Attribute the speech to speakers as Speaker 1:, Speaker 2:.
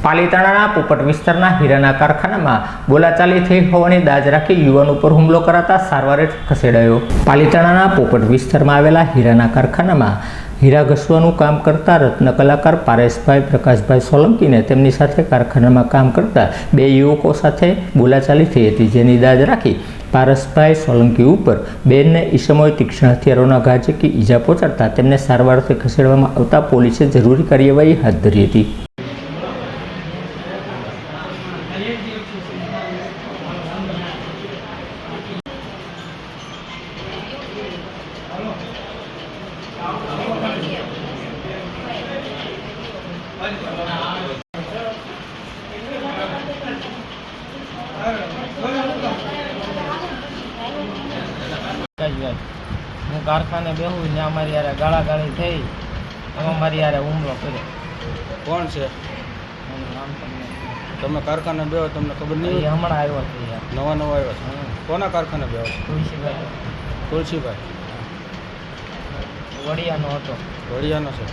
Speaker 1: પાલીતાણાના પોપટ વિસ્તારના હીરાના કારખાનામાં બોલાચાલી થઈ હોવાની દાજ રાખી યુવાન ઉપર હુમલો કરાતા સારવારે ખસેડાયો। પાલીતાણાના પોપટ વિસ્તારમાં આવેલા હીરાના કારખાનામાં હીરા ઘસવાનું કામ કરતા રત્ન કલાકાર પારેશભાઈ પ્રકાશભાઈ સોલંકીને તેમની સાથે કારખાનામાં કામ કરતા બે યુવકો સાથે બોલાચાલી થઈ હતી, જેની દાજ રાખી પારેશભાઈ સોલંકી ઉપર બેનને ઈસમોએ તીક્ષ્ણ હથિયારોના ઘા ઝીકી ઈજા પહોંચાડતા તેમને સારવારથી ખસેડવામાં આવતા પોલીસે જરૂરી કાર્યવાહી હાથ ધરી હતી।
Speaker 2: હું કારખાને બેહું ને અમારી યારે ગાળાગાળી થઈ, એમાં મારી યારે હુમલો કર્યો।
Speaker 3: કોણ છે?
Speaker 2: એનું નામ તમને
Speaker 3: તમે કારખાને બેહો તમને ખબર નહીં?
Speaker 2: એ હમણાં આવ્યો છે યાર,
Speaker 3: નવા આવ્યા છે। કોના કારખાને બેહો?
Speaker 2: તુલસીભાઈ
Speaker 3: તુલસીભાઈ
Speaker 2: વડિયાનો હતો।
Speaker 3: વડિયાનો છે।